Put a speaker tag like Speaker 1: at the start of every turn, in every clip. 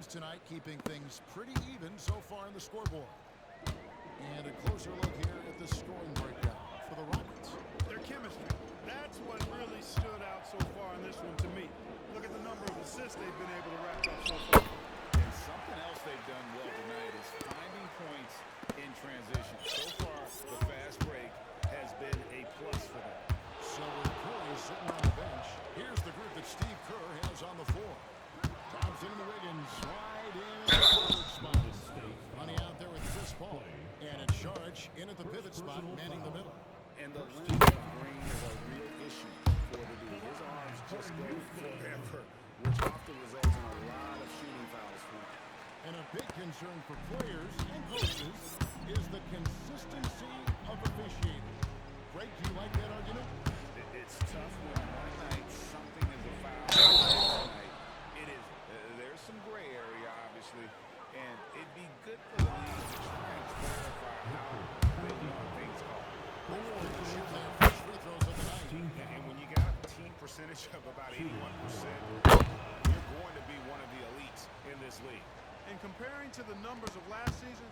Speaker 1: wins tonight, keeping things pretty even so far in the scoreboard. And a closer look here at the scoring breakdown for the Rockets.
Speaker 2: Their chemistry, that's what really stood out so far in this one to me. Look at the number of assists they've been able to rack up so far.
Speaker 3: And something else they've done well tonight is finding points in transition. So far, the fast break has been a plus for them.
Speaker 1: So with Curry sitting on the bench, here's the group that Steve Kerr has on the floor. Thompson and Wiggins right in the forward spot. Money out there with Chris Paul. And it's Saric in at the pivot spot, manning the middle.
Speaker 3: And the length of Green is a real issue for the dude. His arms just go forever, which often results in a lot of shooting fouls for him.
Speaker 1: And a big concern for players and coaches is the consistency of officiating. Greg, do you like that argument?
Speaker 3: It's tough when one night something is a foul. Tonight, it is. There's some gray area, obviously, and it'd be good for the league to try and clarify how they want things called. And when you got a team percentage of about 81%, you're going to be one of the elites in this league.
Speaker 2: And comparing to the numbers of last season,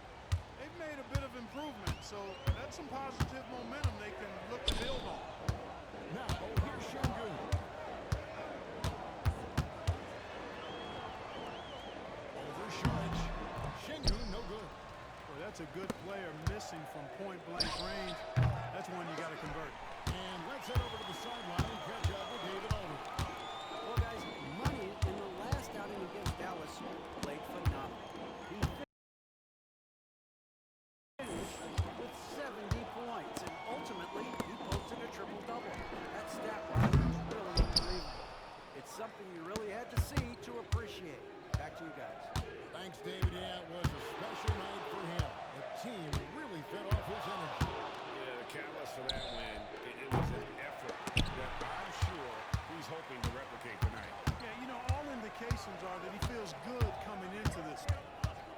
Speaker 2: they've made a bit of improvement. So that's some positive momentum they can look to build on.
Speaker 1: Now, here's Şengün. Over Saric. Şengün, no good.
Speaker 2: Well, that's a good player missing from point-blank range. That's one you got to convert.
Speaker 1: And let's head over to the sideline and catch up with David Aldridge.
Speaker 4: Well, guys, Money in the last outing against Dallas played phenomenal. He finished with 70 points, and ultimately he posted a triple-double. That stat line is really unbelievable. It's something you really had to see to appreciate. Back to you guys.
Speaker 1: Thanks, David. Yeah, it was a special night for him. The team really fed off his energy.
Speaker 3: Yeah, the catalyst for that win, it was an effort that I'm sure he's hoping to replicate tonight.
Speaker 2: Yeah, you know, all indications are that he feels good coming into this.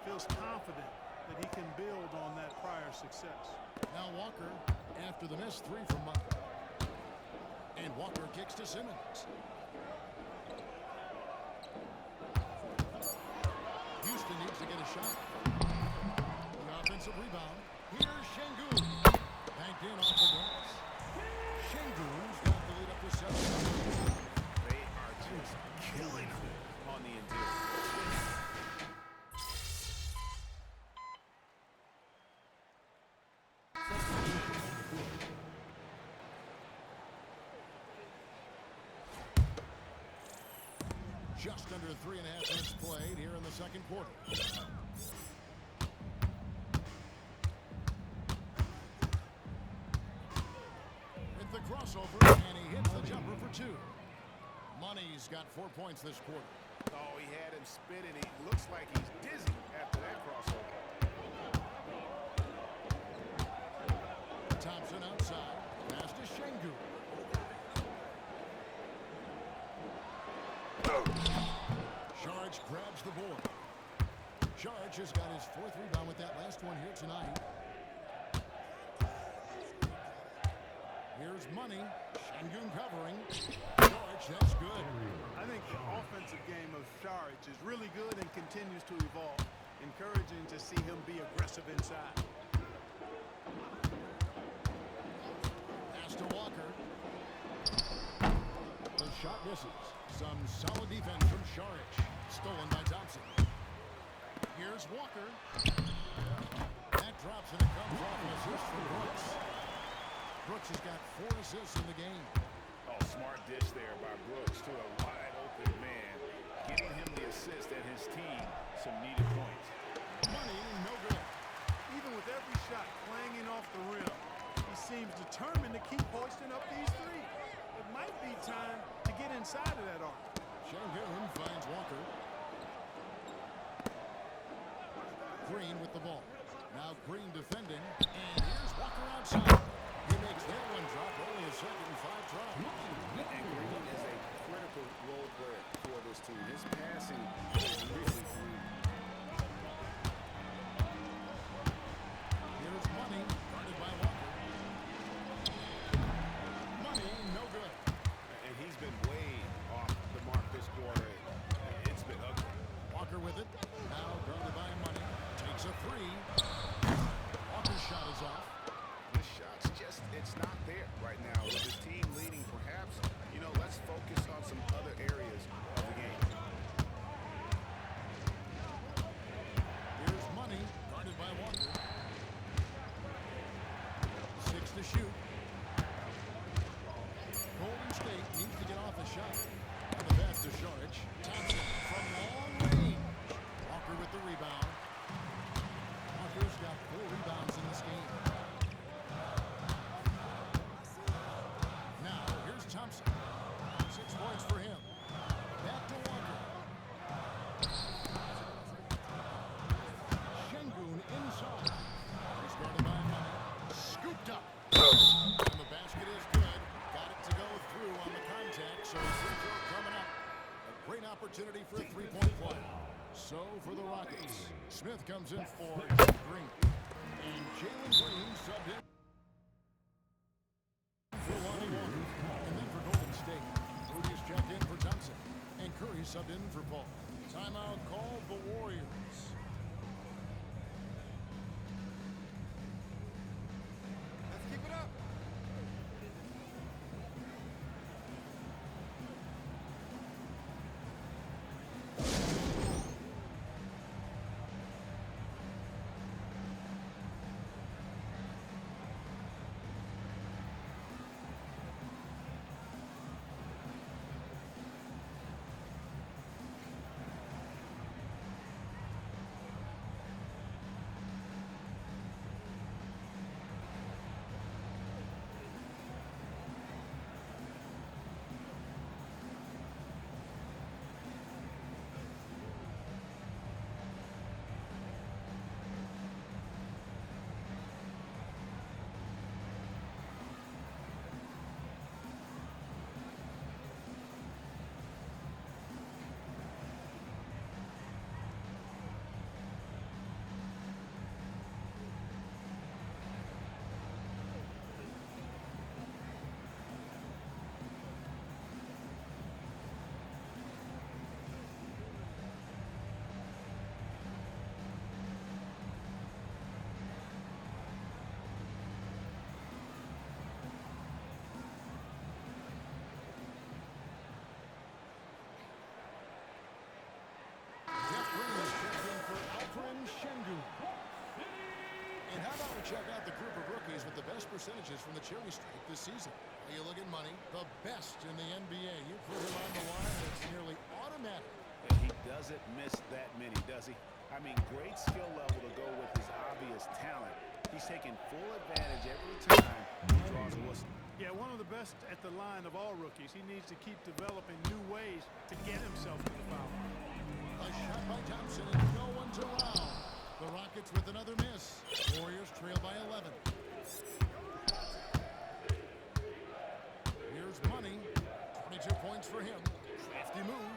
Speaker 2: Feels confident that he can build on that prior success.
Speaker 1: Now Walker, after the missed three from Monk. And Walker kicks to Simmons. Houston needs to get a shot. The offensive rebound. Here's Şengün. Banked in off the glass. Şengün's got the lead up to 7.
Speaker 3: They are just killing him on the interior.
Speaker 1: Just under 3.5 minutes played here in the second quarter. With the crossover, and he hits the jumper for 2. Money's got 4 points this quarter.
Speaker 3: Oh, he had him spinning. He looks like he's dizzy after that crossover.
Speaker 1: Thompson outside. Pass to Şengün. Saric grabs the board. Saric has got his 4th rebound with that last one here tonight. Here's Money. Şengün covering. Saric, that's good.
Speaker 2: I think the offensive game of Saric is really good and continues to evolve. Encouraging to see him be aggressive inside.
Speaker 1: Pass to Walker. The shot misses. Some solid defense from Saric. Stolen by Thompson. Here's Walker. That drops and it comes off an assist from Brooks. Brooks has got 4 assists in the game.
Speaker 3: Oh, smart dish there by Brooks to a wide open man, getting him the assist and his team some needed points.
Speaker 1: Money, no good.
Speaker 2: Even with every shot clanging off the rim, he seems determined to keep hoisting up these threes. It might be time to get inside of that arc.
Speaker 1: Şengün finds Walker. Green with the ball. Now Green defending. And here's Walker outside. He makes that one drop. Only a second and 5 drop.
Speaker 3: And Green is a critical role player for this team. His passing is really green.
Speaker 1: Here's Money, guarded by Walker. Money, no good.
Speaker 3: And he's been way off the mark this quarter. It's been ugly.
Speaker 1: Walker with it. opportunity for a three-point play. So for the Rockets, Smith comes in for Jeff Green. And Jalen Green subbed in for Lonnie Walker. And then for Golden State, Rudy is checked in for Thompson. And Curry subbed in for Paul. Timeout called the Warriors.
Speaker 2: Let's keep it up.
Speaker 1: Jeff Green is checked in for Alperen Şengün. And how about we check out the group of rookies with the best percentages from the cherry stripe this season? Well, you look at money, the best in the NBA. You put him on the line, it's nearly automatic.
Speaker 3: And he doesn't miss that many, does he? I mean, great skill level to go with his obvious talent. He's taking full advantage every time he draws a whistle.
Speaker 2: Yeah, one of the best at the line of all rookies. He needs to keep developing new ways to get himself to the foul line.
Speaker 1: A shot by Thompson and no one's around. The Rockets with another miss. Warriors trail by 11. Here's Money. 22 points for him. Crafty move.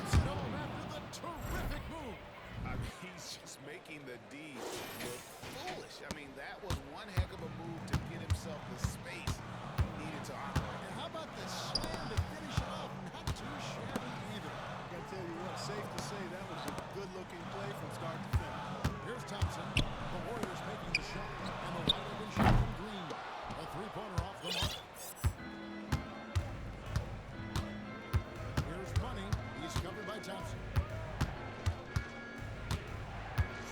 Speaker 1: Stone after the terrific move.
Speaker 3: I mean, he's just making the D look foolish. I mean, that was one heck of a move to get himself the space he needed to operate.
Speaker 1: And how about the slam to finish it off? Not too shabby either.
Speaker 2: I gotta tell you what, safe to say that was a good-looking play from start to finish.
Speaker 1: Here's Thompson. The Warriors making the shot. And the wide open shot from Green. A three-pointer off the mark. Here's Money. He's covered by Thompson.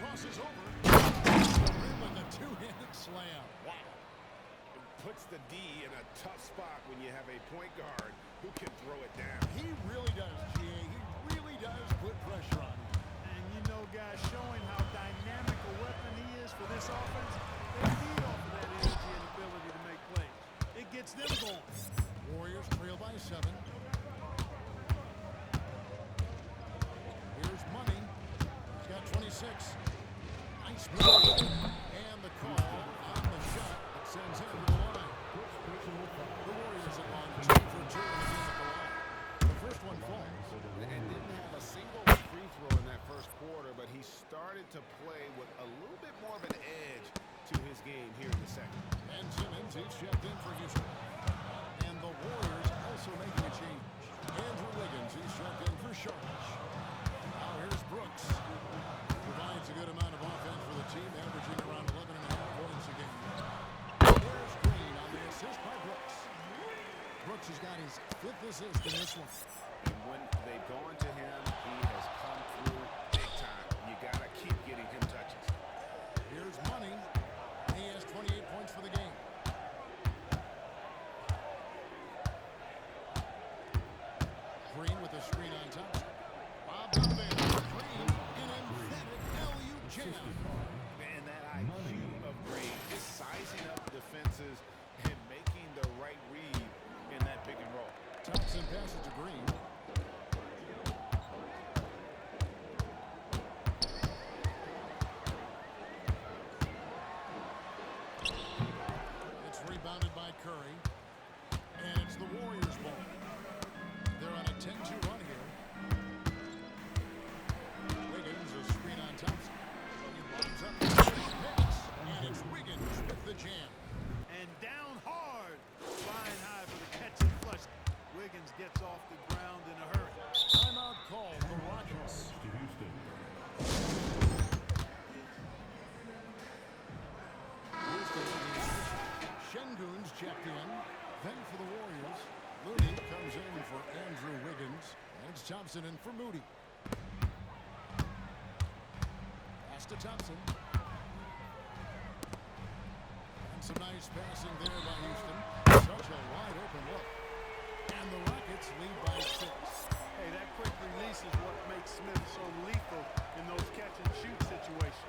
Speaker 1: Crosses over. Rim with a two-handed slam. Wow.
Speaker 3: It puts the D in a tough spot when you have a point guard who can throw it down.
Speaker 1: He really does, GA. He really does put pressure on him.
Speaker 2: And you know, guys, showing how dynamic a weapon he is for this offense, they feed off of that energy and ability to make plays. It gets them going.
Speaker 1: Warriors trail by 7. Here's Money. He's got 26. Nice move. And the call on the shot that sends him to the line. The Warriors have gone 2 for 2 in the game at the line. The first one falls.
Speaker 3: And didn't have a single free throw in that first quarter, but he started to play with a little bit more of an edge to his game here in the second.
Speaker 1: And Simmons is checked in for Houston. And the Warriors also making a change. Andrew Wiggins is checked in for Charlotte. Now here's Brooks. Provides a good amount of offense for the team, averaging around 11.5 points a game. There's Green on the assist by Brooks. Brooks has got his 5th assist in this one.
Speaker 3: And when they've gone to him, he has come through big time. You got to keep getting him touches.
Speaker 1: Here's Money. He has 28 points for the game. Green with a screen on Thompson. Bob Donovan. Green, an emphatic alley-oop jam.
Speaker 3: And that IQ of Green is sizing up defenses and making the right read in that pick and roll.
Speaker 1: Thompson passes to Green. Thompson in for Moody. Pass to Thompson. And some nice passing there by Houston. Such a wide open look. And the Rockets lead by 6.
Speaker 2: Hey, that quick release is what makes Smith so lethal in those catch-and-shoot situations.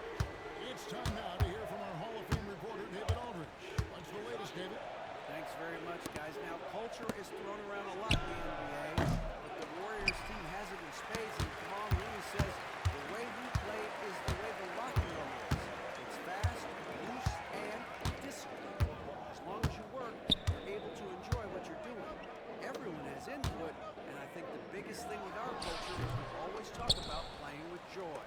Speaker 1: It's time now to hear from our Hall of Fame reporter, David Aldridge. What's the latest, David?
Speaker 4: Thanks very much, guys. Now, culture is thrown around a lot in the NBA, but the Warriors team has it in spades, and Kamal really says the way we play is the way the locker room is. It's fast, loose, and disciplined. As long as you work, you're able to enjoy what you're doing. Everyone has input, and I think the biggest thing with our culture is we always talk about playing with joy.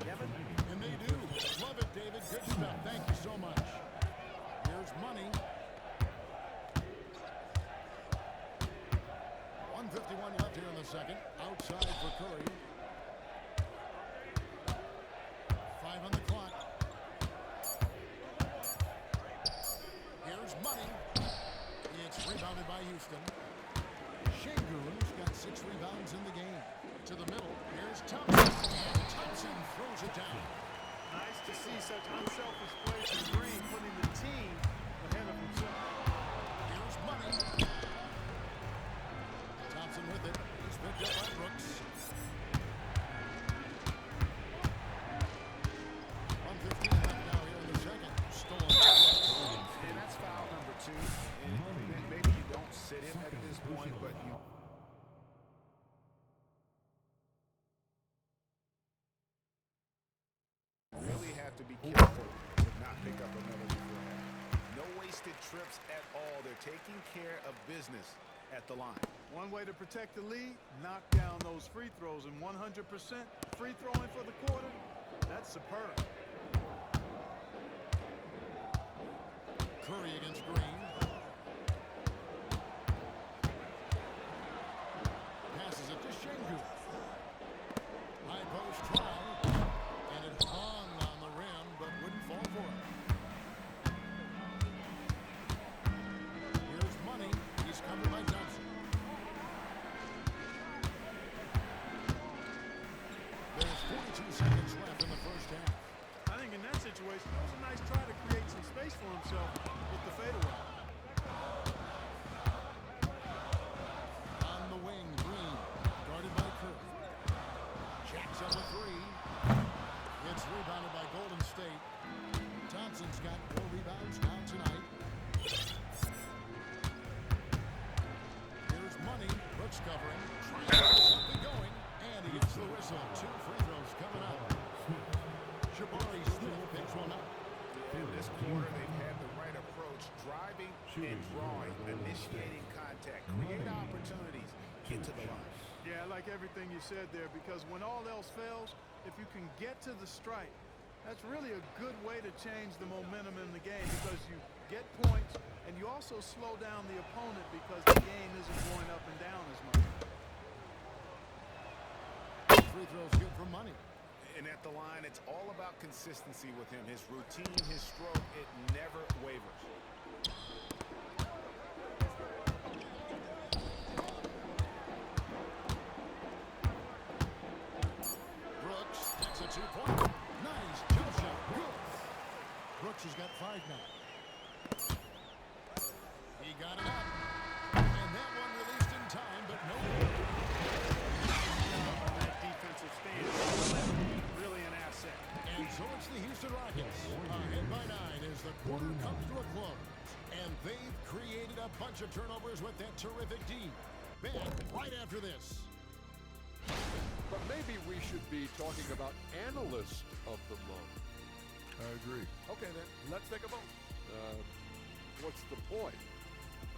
Speaker 4: Kevin?
Speaker 1: And they do. Love it, David. Good stuff. Thank you so much. Here's money. 1:51 left here in the second. Outside for Curry. 5 on the clock. Here's money. It's rebounded by Houston. Şengün's got 6 rebounds in the game. To the middle. Here's Thompson. And Thompson throws it down.
Speaker 2: Nice to see such unselfish play from Green, putting the team ahead of himself.
Speaker 1: Here's money. Thompson with it. He's picked up by Brooks. 1:15 left now here in the second. Stolen by Brooks.
Speaker 3: And that's foul number 2. And maybe you don't sit him at this point, but you really have to be careful to not pick up another rebound. No wasted trips at all. They're taking care of business at the line.
Speaker 2: One way to protect the lead, knock down those free throws, and 100% free throwing for the quarter, that's superb.
Speaker 1: Curry against Green. Passes it to Şengün. High post try. And it hung on the rim, but wouldn't fall for it. Here's money. He's covered by Thompson. There's 42 seconds left in the first half.
Speaker 2: I think in that situation, it was a nice try to create some space for himself with the fadeaway.
Speaker 1: On the wing, Green. Guarded by Curry. Jacks up a 3. It's rebounded by Golden State. Thompson's got 4 rebounds now tonight. Here's money. Brooks covering. Trying to get something going. And he gets the whistle. 2 free throws coming up. Jabari Smith picks one up.
Speaker 3: In this quarter, they've had the right approach, driving and drawing, initiating contact, create opportunities, get to the line.
Speaker 2: Yeah, I like everything you said there, because when all else fails, if you can get to the stripe, that's really a good way to change the momentum in the game, because you get points and you also slow down the opponent because the game isn't going up and down as much.
Speaker 1: Free throws good for money.
Speaker 3: And at the line, it's all about consistency with him. His routine, his stroke, it never wavers.
Speaker 1: Brooks, that's a 2-point. Nice jump shot. Good. Brooks has got 5 now. He got it up. And that one released in time, but no good.
Speaker 2: That defensive stance, really an asset.
Speaker 1: And so it's the Houston Rockets, ahead by 9 as the quarter comes to a close. And they've created a bunch of turnovers with that terrific D. Back right after this.
Speaker 5: But maybe we should be talking about analyst of the month.
Speaker 6: I agree.
Speaker 5: Okay, then, let's take a vote. What's the point?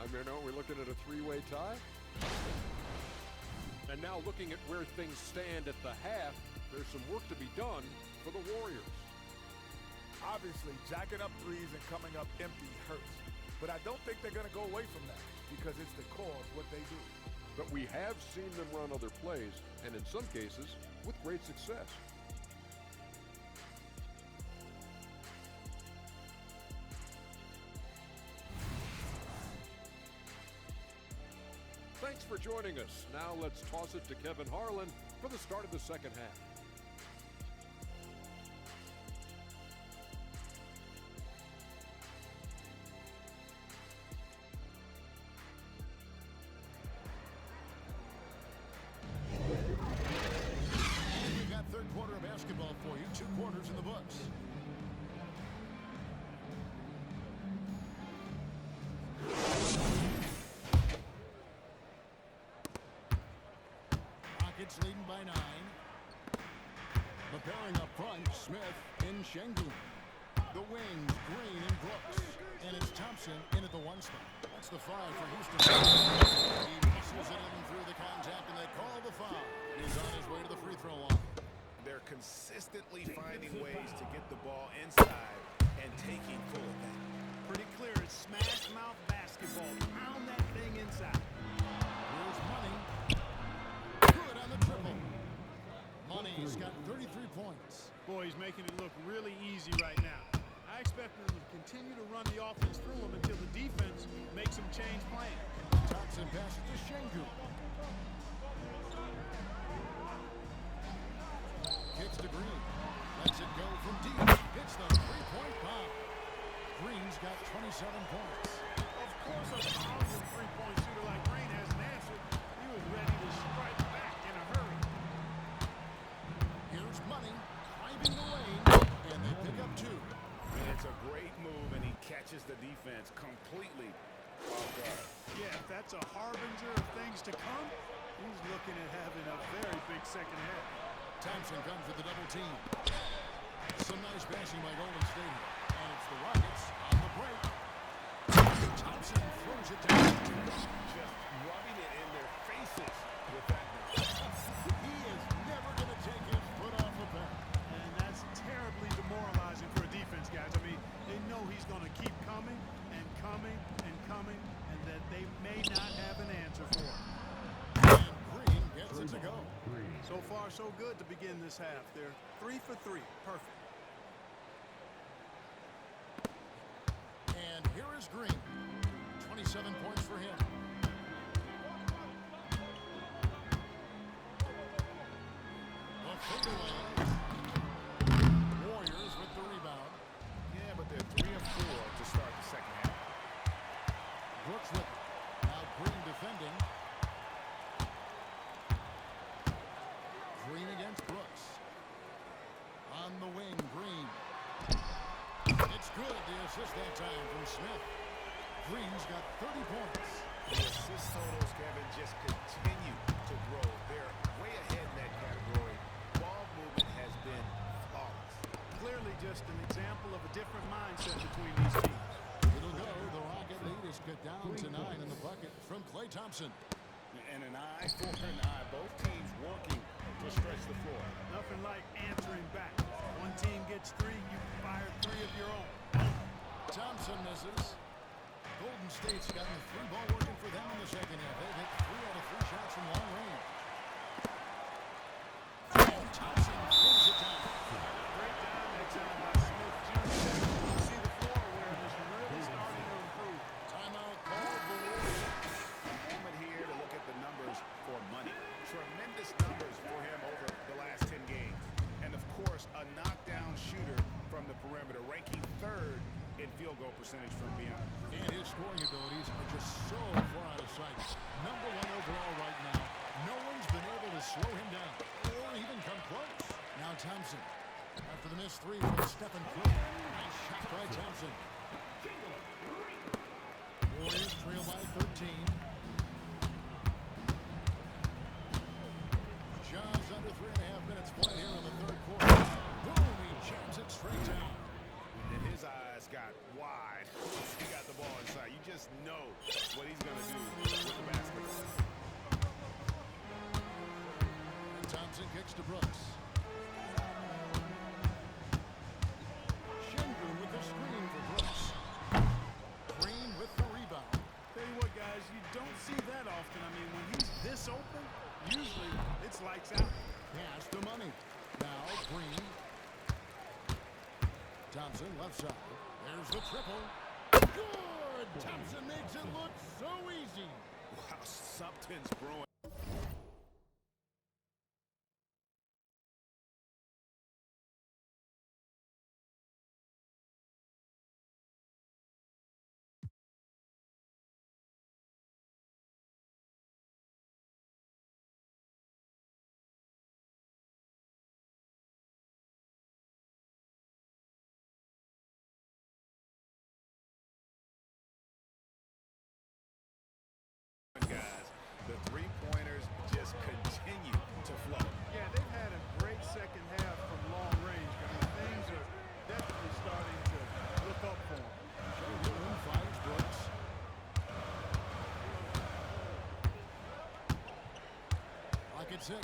Speaker 5: I mean, are we looking at a 3-way tie? And now looking at where things stand at the half, there's some work to be done for the Warriors.
Speaker 6: Obviously, jacking up threes and coming up empty hurts. But I don't think they're going to go away from that because it's the core of what they do.
Speaker 5: But we have seen them run other plays, and in some cases, with great success. Thanks for joining us. Now let's toss it to Kevin Harlan for the start of the second half.
Speaker 1: We've got third quarter of basketball for you. 2 quarters in the books. Rockets leading by 9. Preparing up front, Smith in Şengün. The wings, Green and Brooks. And it's Thompson in at the 1 spot. That's the 5 for Houston. He muscles it in through the contact, and they call the foul. He's on his way to the free throw line.
Speaker 3: They're consistently finding ways to get the ball inside and taking full of that.
Speaker 4: Pretty clear. It's smash mouth basketball. Pound that thing inside.
Speaker 1: Here's Money. Good on the triple. Money's got 33 points.
Speaker 2: Boy, he's making it look really easy right now. I expect them to continue to run the offense through him until the defense makes him change plans.
Speaker 1: Thompson passes to Şengün. Kicks to Green. Lets it go from deep. Hits the three-point bomb. Green's got 27 points.
Speaker 2: Of course, a powerful three-point shooter like Green has an answer. He was ready to strike back in a hurry.
Speaker 1: Here's Money. Driving the lane. And they pick up 2.
Speaker 3: It's a great move, and he catches the defense completely off guard.
Speaker 2: Yeah, if that's a harbinger of things to come, he's looking at having a very big second half.
Speaker 1: Thompson comes with the double team. Some nice passing by Golden State. And it's the Rockets on the break. Thompson throws it down.
Speaker 3: Just rubbing it in their faces with that.
Speaker 1: He is never going to take his foot off the pedal.
Speaker 2: And that's terribly demoralizing for a defense, guys. I mean, they know he's going to keep coming and coming and coming, and that they may not have an answer for him.
Speaker 1: And Green gets it to go.
Speaker 2: So far, so good to begin this half. They're 3 for 3. Perfect.
Speaker 1: And here is Green. 27 points for him. The fadeaway. Warriors with the rebound.
Speaker 3: Yeah, but they're 3 of 4 to start the second half.
Speaker 1: Brooks with it. Now Green defending. Green against Brooks. On the wing, Green. It's good. The assist that time from Smith. Green's got 30 points.
Speaker 3: The assist totals, Kevin, just continue to grow. They're way ahead in that category. Ball movement has been flawless.
Speaker 2: Clearly just an example of a different mindset between these teams.
Speaker 1: It'll go. The Rocket lead is cut down to 9 in the bucket from Klay Thompson.
Speaker 3: And an eye for an eye. Both teams working to stretch the floor.
Speaker 2: Nothing like answering back. One team gets 3, you fire 3 of your own.
Speaker 1: Thompson misses. Golden State's gotten the 3 ball working for them in the second half. They've hit 3 out of 3 shots from long range. And Thompson throws it down.
Speaker 2: Great down that time by Smith Jr. You see the floor awareness really starting to improve.
Speaker 1: Timeout called the Warriors.
Speaker 3: Moment here to look at the numbers for Money. Tremendous numbers for him over the last 10 games. And of course, a knockdown shooter from the perimeter, ranking 3rd in field goal percentage from beyond.
Speaker 1: And his scoring abilities are just so far out of sight. Number 1 overall right now. No one's been able to slow him down or even come close. Now Thompson. After the missed 3 from Stephen Curry. Nice shot by Thompson. Warriors trail by 13. Jaws under 3.5 minutes play here in the third quarter. Boom, he jams it straight down.
Speaker 3: And his eyes got wide. He got the ball inside. You just know what he's going to do with the basketball.
Speaker 1: And Thompson kicks to Brooks. Şengün with the screen for Brooks. Green with the rebound.
Speaker 2: Tell you what, guys, you don't see that often. I mean, when he's this open, usually it's lights out.
Speaker 1: Pass to Money. Now Green. Thompson left side. There's the triple. Good! Thompson makes it look so easy.
Speaker 3: Wow, something's brewing. Guys, the three-pointers just continue to flow.
Speaker 2: Yeah, they've had a great second half from long range. I mean, things are definitely starting to look up for them.
Speaker 1: Sengun finds Brooks. Rocket 6.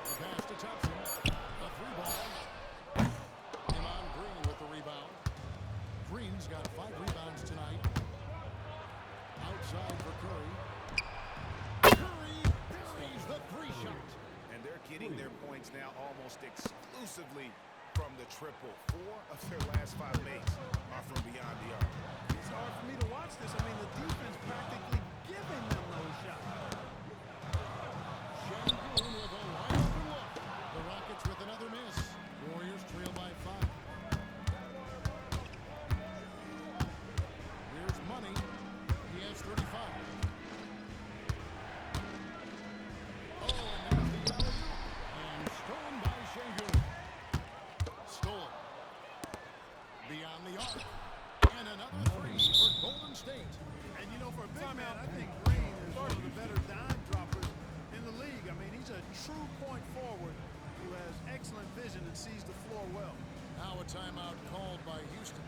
Speaker 1: The pass to Thompson. A free ball. Draymond Green with the rebound. Green's got 5 rebounds tonight. Outside for Curry. Curry buries the 3-shot.
Speaker 3: And they're getting their points now almost exclusively from the triple. 4 of their last 5 makes are from beyond the arc.
Speaker 2: It's hard for me to watch this. I mean, the defense practically giving them those shots.
Speaker 1: Sengun with a wide open look. The Rockets with another miss. Warriors trail by 5. Here's Money. He has 35. Oh, and there's the alley-oop. And stolen by Sengun. Stolen. Beyond the arc. And another 3 for Golden State.
Speaker 2: And, you know, for a big man, I think Green is one of the better dime droppers in the league. I mean, he's a true point forward who has excellent vision and sees the floor well.
Speaker 1: Now a timeout called by Houston.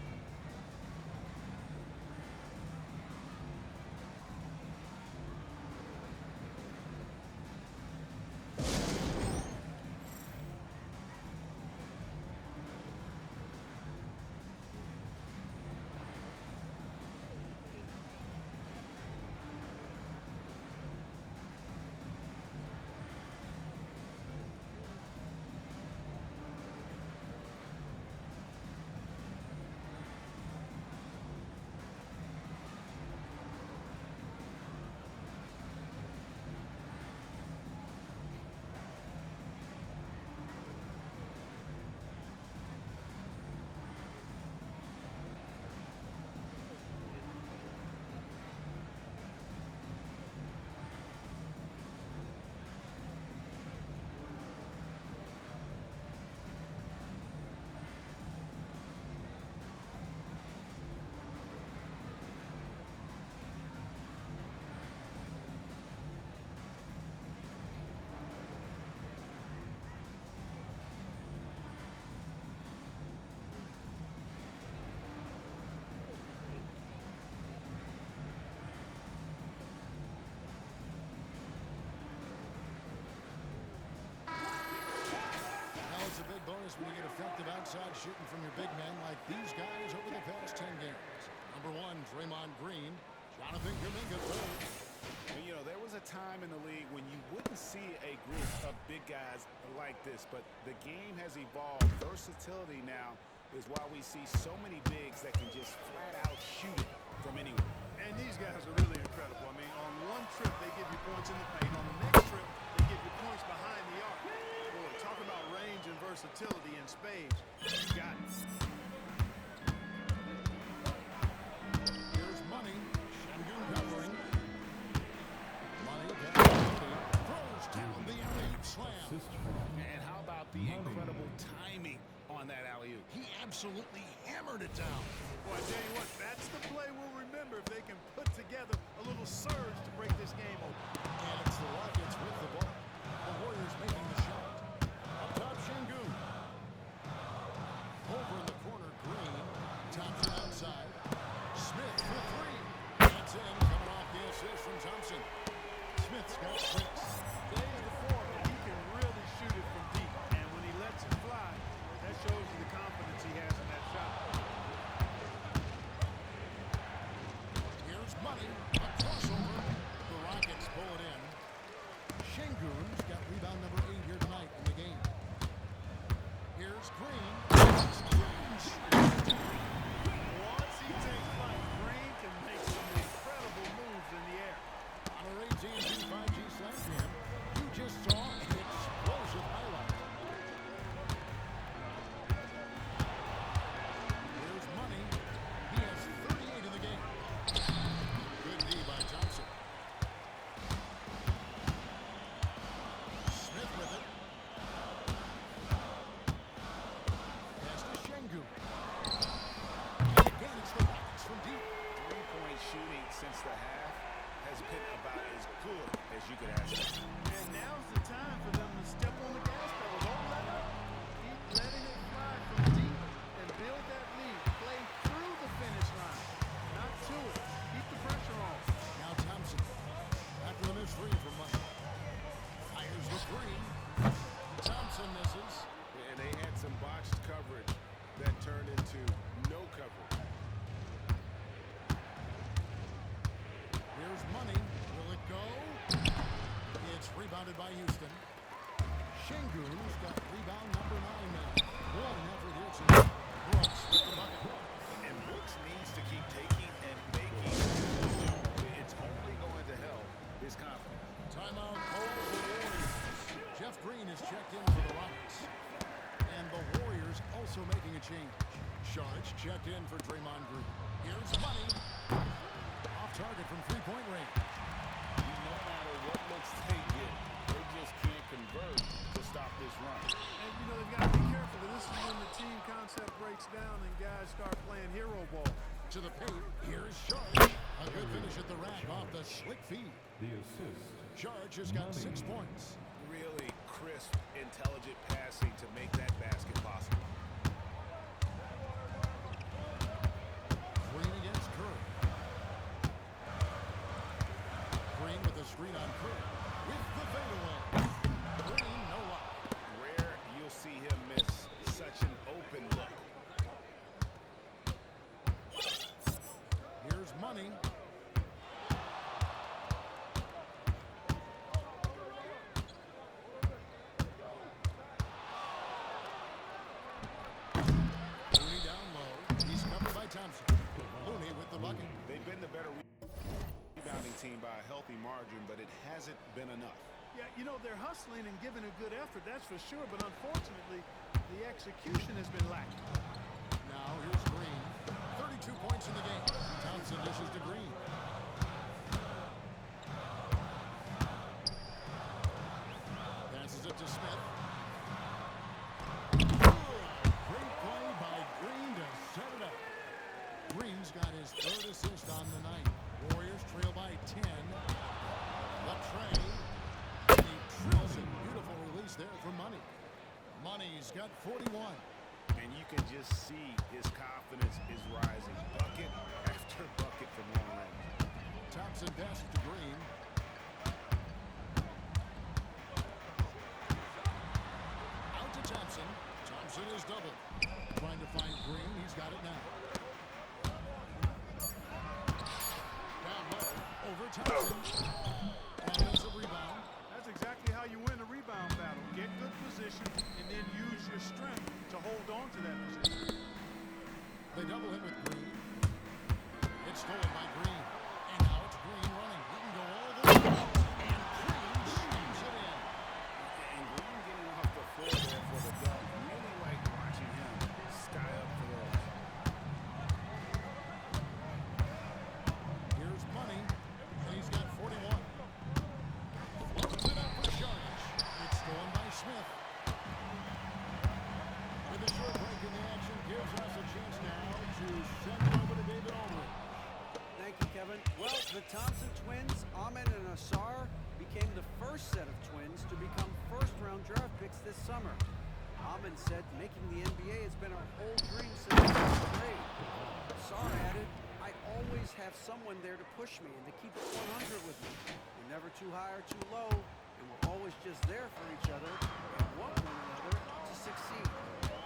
Speaker 1: It's a big bonus when you get effective outside shooting from your big men like these guys over the past 10 games. Number 1, Draymond Green. Jonathan Kuminga third.
Speaker 3: And, you know, there was a time in the league when you wouldn't see a group of big guys like this, but the game has evolved. Versatility now is why we see so many bigs that can just flat out shoot it from anywhere.
Speaker 2: And these guys are really incredible. I mean, on one trip, they give you points in the paint. On the next trip, they give you points behind the arc. Boy, talk about range and versatility in spades. You got it.
Speaker 1: Here's Money. Sengun covering. Money throws down the alley-oop slam.
Speaker 3: And how about the incredible timing on that alley-oop?
Speaker 1: He absolutely hammered it down.
Speaker 2: Boy, I tell you what, that's the play we'll remember if they can put together a little surge to break this game open.
Speaker 1: And it's the Rockets with the ball. The Warriors making the shot. Up top, Sengun. Over in the corner, Green. Thompson outside. Smith for 3. That's in, coming off the assist from Thompson. Smith's got 6.
Speaker 2: Today's the form, and he can really shoot it from deep. And when he lets it fly, that shows you the confidence he has in that shot.
Speaker 1: Here's Money. A crossover. The Rockets pull it in. Sengun's got rebound number 8 here tonight in the game. Here's Green. Once
Speaker 2: Once he takes flight, Green can make some incredible moves
Speaker 1: AT&T 5G Slam Jam, you just saw an explosive highlight. Here's Money. He has 38 in the game. Good D by Thompson. Smith with it. Pass to Şengün. And again, it's the Rockets from deep.
Speaker 3: Three-point shooting since the half has been about as good as you could ask for.
Speaker 2: And now's the time for them to step on the gas pedal. Don't let up. Keep letting it fly from deep and build that lead. Play through the finish line, not to it. Keep the pressure on.
Speaker 1: Now Thompson. After the missed three from Money. Fires the three. Thompson misses.
Speaker 3: And they had some botched coverage that turned into no coverage.
Speaker 1: Here's Money. Will it go? It's rebounded by Houston. Şengün's got rebound number 9 now. What an effort here tonight. Brooks with the bucket.
Speaker 3: And Brooks needs to keep taking and making. It's only going to help his confidence.
Speaker 1: Timeout calls the Warriors. Jeff Green is checked in for the Rockets. And the Warriors also making a change. Sharks checked in for Draymond Green. Here's Money. Off target from three-point range.
Speaker 3: No matter what looks they get, they just can't convert to stop this run.
Speaker 2: And, you know, they've got to be careful. This is when the team concept breaks down and guys start playing hero ball.
Speaker 1: To the paint. Here's Sharks. A good finish at the rack off the slick feed.
Speaker 7: The assist.
Speaker 1: Sharks has got 6 points.
Speaker 3: Really crisp, intelligent passing to make that basket possible.
Speaker 1: Green against Curry. Green with the screen on Curry. With the fadeaway. Green, no luck.
Speaker 3: Rare you'll see him miss such an open look.
Speaker 1: Here's Money. Looney down low. He's covered by Thompson. Looney with the bucket.
Speaker 3: They've been the better rebounding team by a healthy margin, but it hasn't been enough.
Speaker 2: Yeah, you know, they're hustling and giving a good effort, that's for sure. But unfortunately, the execution has been lacking.
Speaker 1: Now here's Green. 32 points in the game. Thompson dishes to Green. Passes it to Smith. Great play by Green to set it up. Green's got his 3rd assist on the night. Warriors trail by 10. Latrey. And he drills it. Beautiful release there for Money. Money's got 41.
Speaker 3: And you can just see his confidence is rising. Bucket after bucket from long range.
Speaker 1: Thompson passes to Green. Out to Thompson. Thompson is doubled. Trying to find Green. He's got it now. Down low. Over Thompson. And there's a rebound.
Speaker 2: That's exactly how you win a rebound battle. Get good position and then use your strength to hold on to that position.
Speaker 1: They double him with Green. It's stolen by Green. And now it's Green running. He can go all the way. And Green slams it in.
Speaker 3: And Green getting off the floor there for the dunk. Really like watching him sky up for those.
Speaker 1: Here's Money. And he's got 41. Floats it up for Sharks. It's stolen by Smith. With a short break in the action gives us a chance now to send it over to David Aldridge.
Speaker 4: Thank you, Kevin. Well, the Thompson twins, Ahmed and Asar, became the first set of twins to become first-round draft picks this summer. Ahmed said making the NBA has been our whole dream since 8th grade. Asar added, I always have someone there to push me and to keep it 100 with me. We're never too high or too low, and we're always just there for each other and want one another to succeed.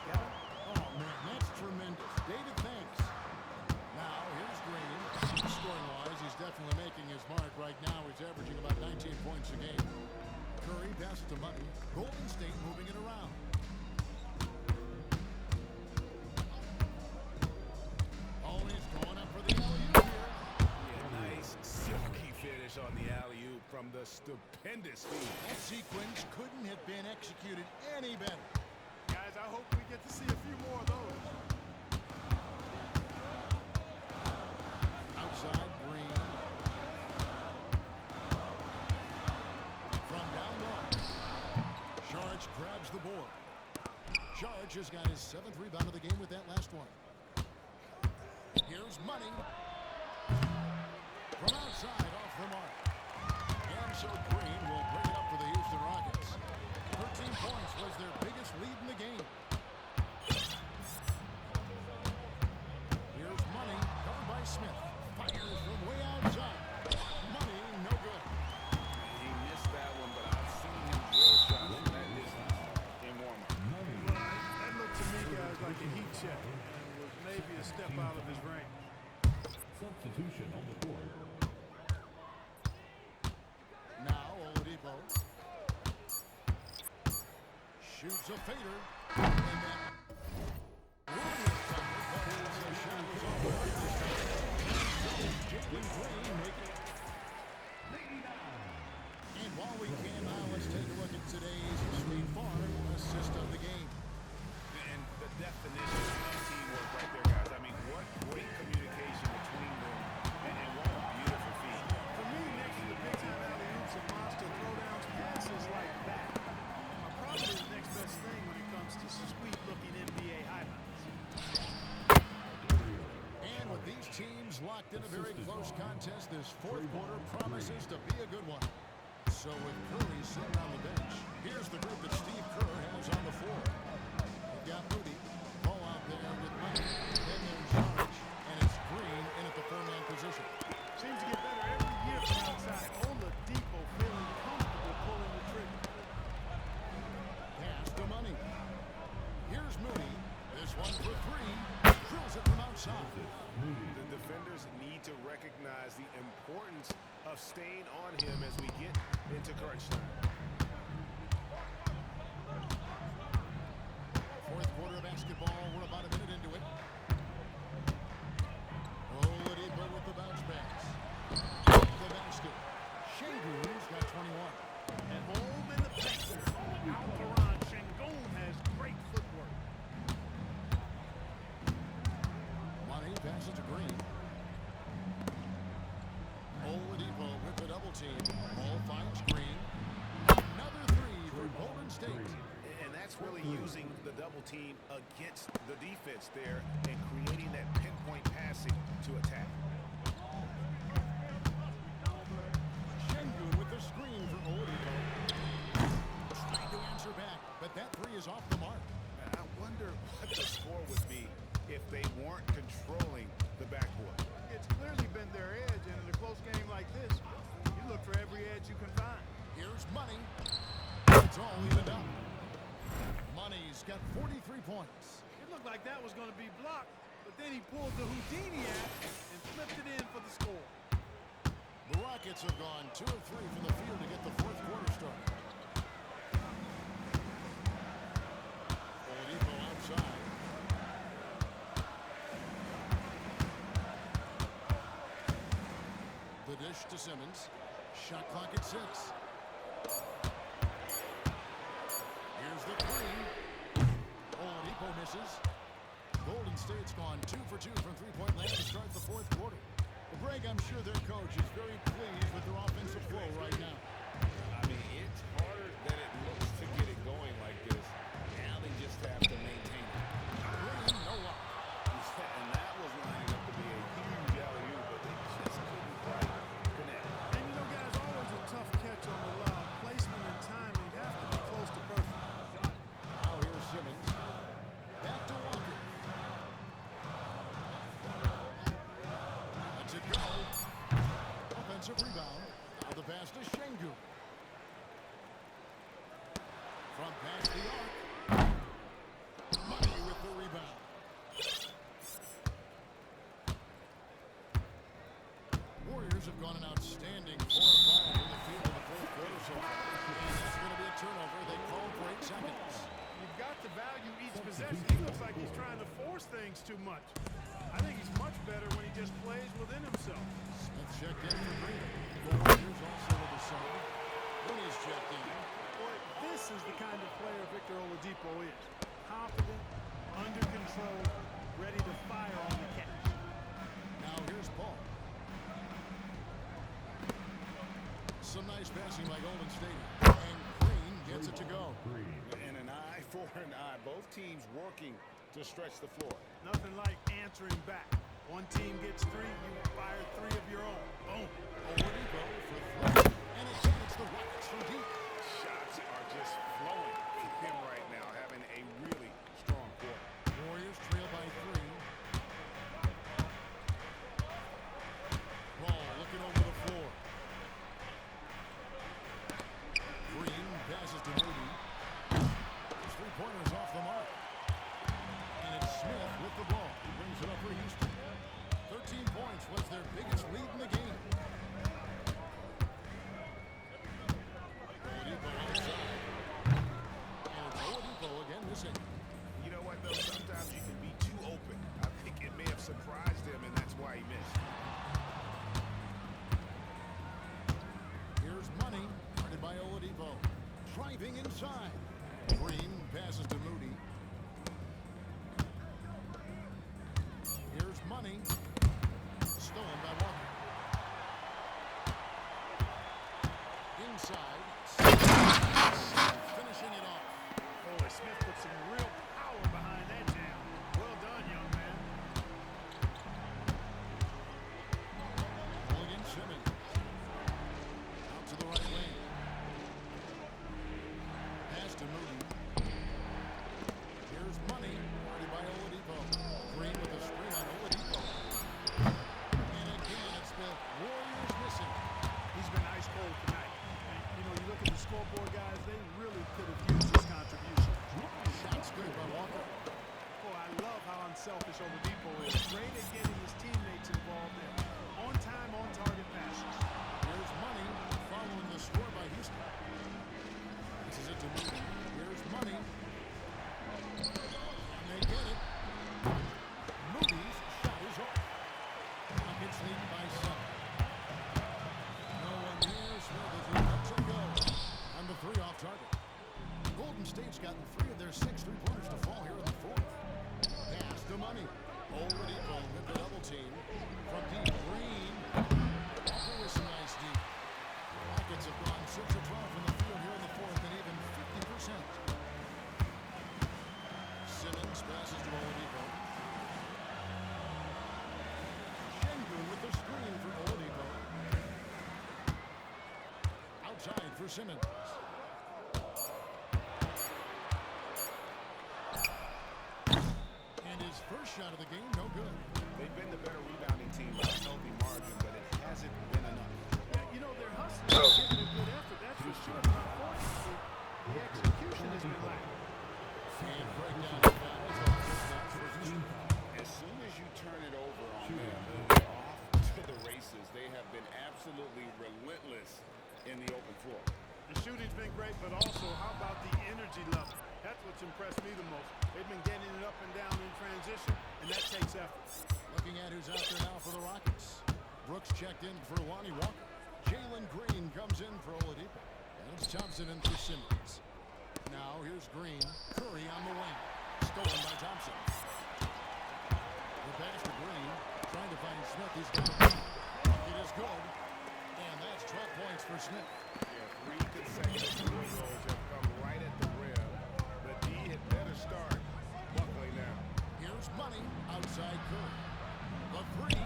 Speaker 4: Kevin?
Speaker 1: Oh, man, that's tremendous. David, thanks. Now, here's Green. Scoring-wise, he's definitely making his mark. Right now, he's averaging about 19 points a game. Curry passes to Money. Golden State moving it around.
Speaker 3: Yeah, nice silky finish on the alley-oop from the stupendous feat.
Speaker 1: That sequence couldn't have been executed any better.
Speaker 2: Guys, I hope we get to see a few more of those.
Speaker 1: Outside, Green. From down low. Saric grabs the board. Saric has got his 7th rebound of the game with that last one. Here's Money. From outside, off the mark. And so Green will bring it up for the Houston Rockets. 13 points was their biggest lead in the game. Here's Money, covered by Smith. Fires from way outside. Money, no good.
Speaker 3: He missed that one, but I've seen him drill shots from that distance in warm-up.
Speaker 2: That looked to me, guys, like a heat check. And was maybe a step out of his range.
Speaker 7: Substitution on the board.
Speaker 1: Now Oladipo shoots a fader. And then Williams covered, but the shot was off the mark this time. Jalen Green making it. And while we can now, let's take a look at today's State Farm assist of the game.
Speaker 3: And the definition of teamwork right there, guys. I mean, what great communication between them, and what a beautiful feat.
Speaker 2: For me, next to the big-time alley-oops and monster throwdowns, passes like that are probably the next best thing when it comes to sweet-looking NBA highlights.
Speaker 1: And with these teams locked in a very close contest, this fourth quarter promises to be a good one. So with Curry sitting on the bench, here's the group that Steve Kerr has on the floor. We've got Moody, Paul out there with Money, then there's Saric, and it's Green in at the 4-man position.
Speaker 2: Seems to get better every year from outside. Oladipo feeling comfortable pulling the trigger.
Speaker 1: Pass to Money. Here's Moody. This one for 3. Drills it from outside.
Speaker 3: The defenders need to recognize the importance of staying on him as we get into crunch time.
Speaker 1: Fourth quarter basketball. We're about a minute into it. Oladipo with the bounce pass. The basket. Şengün's got 21.
Speaker 2: At home in the paint. Alperen Şengün has great footwork.
Speaker 1: Money passes to Green. Oladipo with the double team. Ball finds Green. Another 3 for Golden State.
Speaker 3: And that's really using the double team against the defense there and creating that pinpoint passing to attack.
Speaker 1: Şengün with the screen for Oladipo. Trying to answer back, but that 3 is off the mark.
Speaker 3: I wonder what the score would be if they weren't controlling the backboard.
Speaker 2: It's clearly been their edge, and in a close game like this, you look for every edge you can find.
Speaker 1: Here's Money. It's all evened up. Money's got 43 points.
Speaker 2: It looked like that was going to be blocked, but then he pulled the Houdini act and flipped it in for the score.
Speaker 1: The Rockets have gone 2 of 3 from the field to get the fourth quarter started. Oladipo outside. The dish to Simmons. Shot clock at 6. Here's the 3. Oladipo misses. Golden State's gone 2 for 2 from three-point land to start the fourth quarter. Well, Greg, I'm sure their coach is very pleased with their offensive flow right now.
Speaker 3: I mean, it's harder than it looks to get it going like this. Now they just have to maintain it.
Speaker 1: Green, no luck.
Speaker 3: And that was lining up to be a huge alley-oop, but they just couldn't quite connect.
Speaker 2: And you know, guys, always a tough catch on the lob. Placement and timing have to be close to perfect.
Speaker 1: Now here's Simmons. Back to Walker. Lets it go. Offensive rebound. Now the pass to Şengün. From past the arc. Money with the rebound. Warriors have gone an outstanding 4 of 5 in the field in the fourth quarter so far. And that's going to be a turnover. They call for 8 seconds.
Speaker 2: You've got to value each possession. He looks like he's trying to force things too much. I think he's much better when he just plays within himself.
Speaker 1: Smith checked in for Green. The Warriors also with the sub. is checked in.
Speaker 2: Boy, this is the kind of player Victor Oladipo is. Confident, under control, ready to fire on the catch.
Speaker 1: Now here's Paul. Some nice passing by Golden State. And Green gets it to go.
Speaker 3: And an eye for an eye. Both teams working to stretch the floor.
Speaker 2: Nothing like answering back. One team gets 3, you fire 3 of your own. Boom.
Speaker 1: Oladipo for 3. And again, it's the Rockets from deep.
Speaker 3: Shots are just flowing from him right now, having a really strong quarter.
Speaker 1: Warriors trail by 3. Ball looking over the floor. Green passes to Moody. His three-pointers off the mark. And it's Smith with the ball. He brings it up for Houston. 13 points was their biggest lead in the game. Oladipo outside. And it's Oladipo again missing.
Speaker 3: You know what, though? Sometimes you can be too open. I think it may have surprised him, and that's why he missed.
Speaker 1: Here's Money, guarded by Oladipo. Driving inside. Green passes to Moody. Here's Money. Stolen by Walker. Inside. Finishing it off.
Speaker 2: Boy, Smith put some real power behind that jam. Well done, young man.
Speaker 1: Mulligan Simmons. Out to the right lane. Pass to Moody. Here's Money, guarded by Oladipo. Green with a screen on Oladipo. And again, it's the Warriors missing.
Speaker 2: He's been ice cold tonight. And, you know, you look at the scoreboard, guys, they really could have used his contribution.
Speaker 1: Shots good by Walker.
Speaker 2: Boy, I love how unselfish Oladipo is. Great at getting his teammates involved in on-time, on-target passes.
Speaker 1: Here's Money, following the score by Houston. This is it to Moody. Here's Money. And they get it. Moody's shot is off. Rockets lead by 7. No one near Smith as he lets it go. And the 3 off target. Golden State's gotten 3 of their 6 3-pointers to fall here in the 4th. Pass to Money. Oladipo with the double team. From deep, Green. Walker with some nice deep. Rockets have gone 6 of 12 from the field here in the 4th and even 50%. Simmons passes to Oladipo. Şengün with the screen for Oladipo. Outside for Simmons. And his first shot of the game, no good.
Speaker 3: They've been the better rebounding team by a healthy margin, but it hasn't been enough.
Speaker 2: Yeah, you know, they're hustling, giving a good effort, that's for sure. But unfortunately, the execution has been lacking.
Speaker 1: And breakdown of that is off for Houston.
Speaker 3: As soon as you turn it over on them, they're off to the races. They have been absolutely relentless in the open floor.
Speaker 2: The shooting's been great, but also, how about the energy level? That's what's impressed me the most. They've been getting it up and down in transition, and that takes effort.
Speaker 1: Looking at who's out there now for the Rockets. Brooks checked in for Lonnie Walker. Jalen Green comes in for Oladipo. And it's Thompson in for Simmons. Now here's Green. Curry on the wing. Stolen by Thompson. The pass to Green. Trying to find Smith. He's got it. It is good. And that's 12 points for Smith.
Speaker 3: Yeah, 3 consecutive field goals have come right at the rim. The D had better start buckling now.
Speaker 1: Here's Money. Outside Curry. The 3.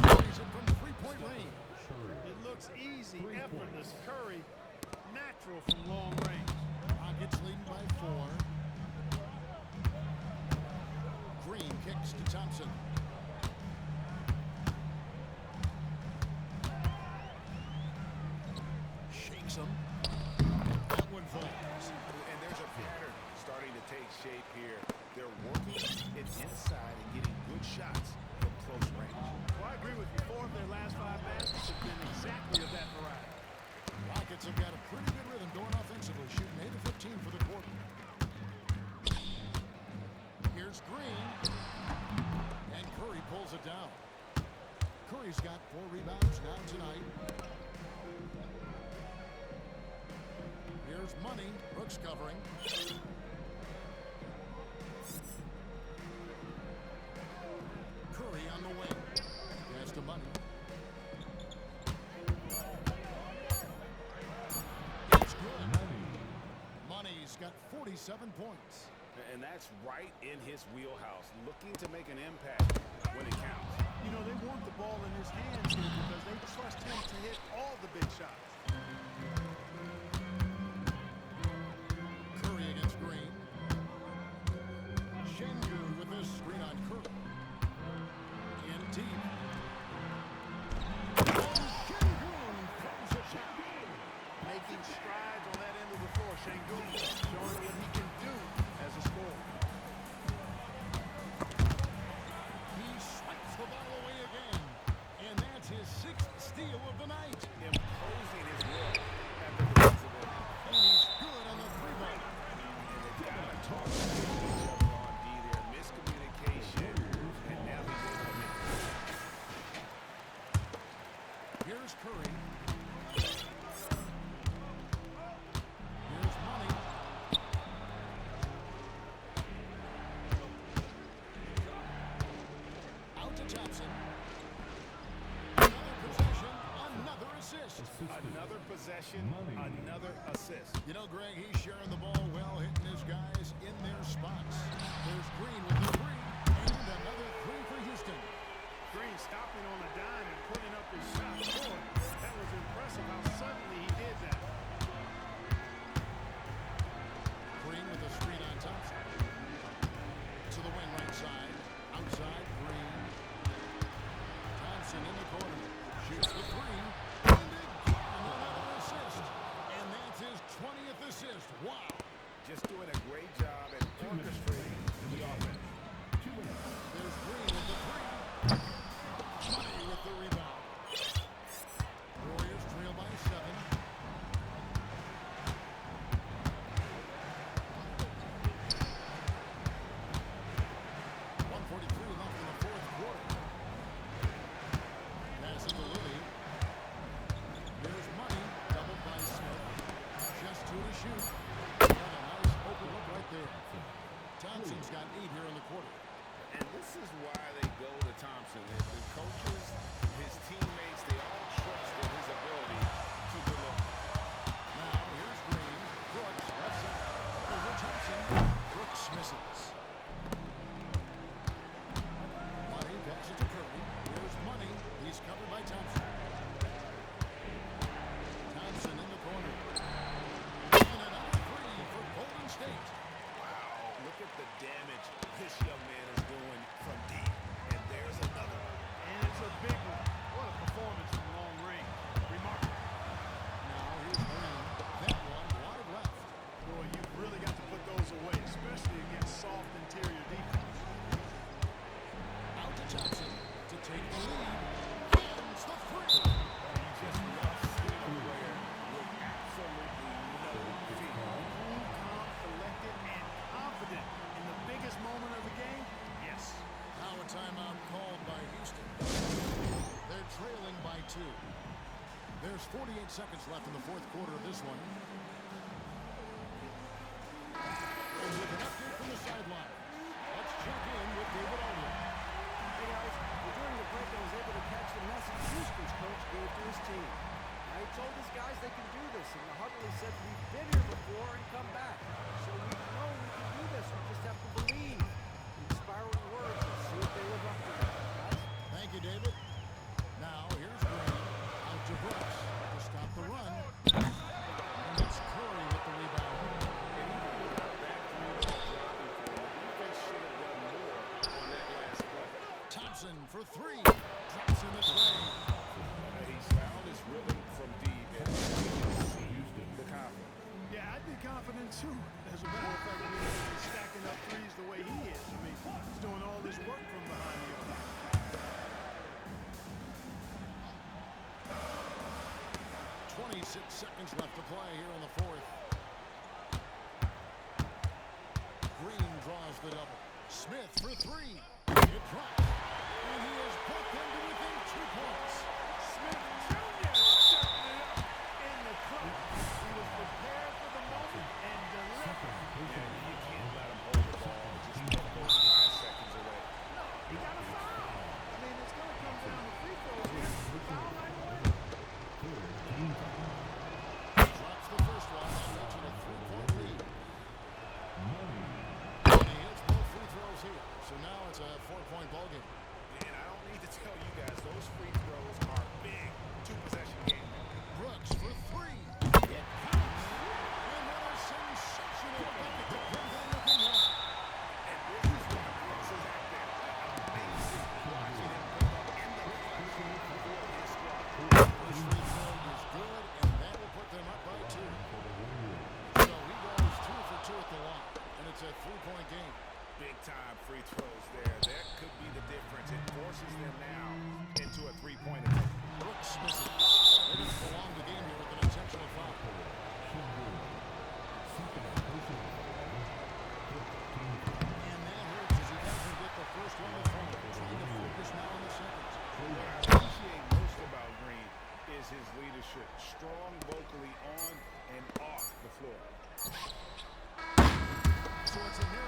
Speaker 1: Curry's it from the 3-point range.
Speaker 2: It looks easy, effortless. Curry, natural from long range.
Speaker 1: Rockets leading by 4. Green kicks to Thompson. Shakes him. That one falls.
Speaker 3: And there's a pattern starting to take shape here. They're working it inside and getting good shots from close range.
Speaker 2: Well, I agree with you. 4 of their last 5 baskets have been exactly of that variety.
Speaker 1: Rockets have got a pretty good rhythm going offensively, shooting 8 of 15 for the quarter. Here's Green. And Curry pulls it down. Curry's got 4 rebounds now tonight. Brooks covering. Curry on the wing. Pass to Money. It's good. Money's got 47 points.
Speaker 3: And that's right in his wheelhouse, looking to make an impact when it counts.
Speaker 2: You know, they want the ball in his hands here because they trust him to hit all the big shots.
Speaker 1: Curry against Green. Şengün with this screen on Curry. In deep. Şengün throws it down.
Speaker 2: Making strides on that end of the floor. Şengün showing what he can do as a scorer.
Speaker 1: He swipes the ball away again. And that's his 6th steal of the night.
Speaker 3: Imposing his will at the defensive end.
Speaker 1: And he's good on the three-ball.
Speaker 3: And they've got to talk to each other on D there. Miscommunication. And now he's able to make it.
Speaker 1: Here's Curry. Here's Money. Out to Thompson. Another possession, another assist.
Speaker 3: Another possession, another assist.
Speaker 1: You know, Greg, he's sharing the ball well, hitting his guys in their spots. There's Green with the three, and another three for Houston.
Speaker 2: Green stopping on a dime and putting up his shot. Boy, that was impressive how suddenly he did that.
Speaker 1: Green with a screen on Thompson. To the wing right side. Outside, Green. Thompson in the corner. Shoots the three. And again, another assist. And that's his 20th assist. Wow.
Speaker 3: Just doing a great job at orchestrating the offense.
Speaker 1: There's Green with the three. Money with the rebound. Warriors trail by 7. Thompson's got 8 here in the quarter.
Speaker 3: And this is why they go to Thompson. The coaches, his teammates, they all trust in his ability to deliver.
Speaker 1: Now here's Green. Brooks left side. Over Thompson. Brooks misses. Money passes to Curry. Here's Money. He's covered by Thompson. Thompson in the corner. And another three for Golden State.
Speaker 3: Look at the damage this young man is doing from deep. And there's another.
Speaker 2: And it's a big one. What a performance from long range. Remarkable.
Speaker 1: Now here's Green. That one wide left.
Speaker 2: Boy, you've really got to put those away, especially against soft interior defense.
Speaker 1: Out to Thompson to take the lead. Hits the three.
Speaker 3: He just lost everywhere with absolutely no fear.
Speaker 2: Cool, calm, collected, and confident in the biggest moment of the game. Yes.
Speaker 1: Now a timeout called by Houston. They're trailing by 2. There's 48 seconds left in the fourth quarter of this one. And with an update from the sideline, let's check in with David Aldridge.
Speaker 4: Hey guys, well, during the break I was able to catch the message Houston's coach gave to his team. Now, he told his guys they can do this, and Hartley said we've been here before and come back. So we know we can do this, we just have to believe. Inspiring words, let's see if they live up to that, guys.
Speaker 1: Thank you, David. Now here's Green. Out to Brooks to stop the run. And it's Curry with the rebound. Thompson for 3. Drops in the tray.
Speaker 3: He's found his rhythm from deep. And the confidence.
Speaker 2: Yeah, I'd be confident too. As a matter of fact, I mean, he's stacking up threes the way he is. I mean, he's doing all this work from behind the arc.
Speaker 1: 26 seconds left to play here in the fourth. Green draws the double. Smith for 3. It drops. And he has put them to within 2 points.
Speaker 2: Smith Jr. stepping it up in the clutch. He was prepared for the moment and
Speaker 1: It's a three-point game.
Speaker 3: Big-time free throws there. That could be the difference. It forces them now into a three-pointer.
Speaker 1: Brooks misses. They're going to prolong the game here with an intentional foul. And that hurts as he doesn't get the first one to fall. Trying to focus now on the second.
Speaker 3: What I appreciate most about Green is his leadership. Strong vocally on and off the floor.
Speaker 1: So it's a near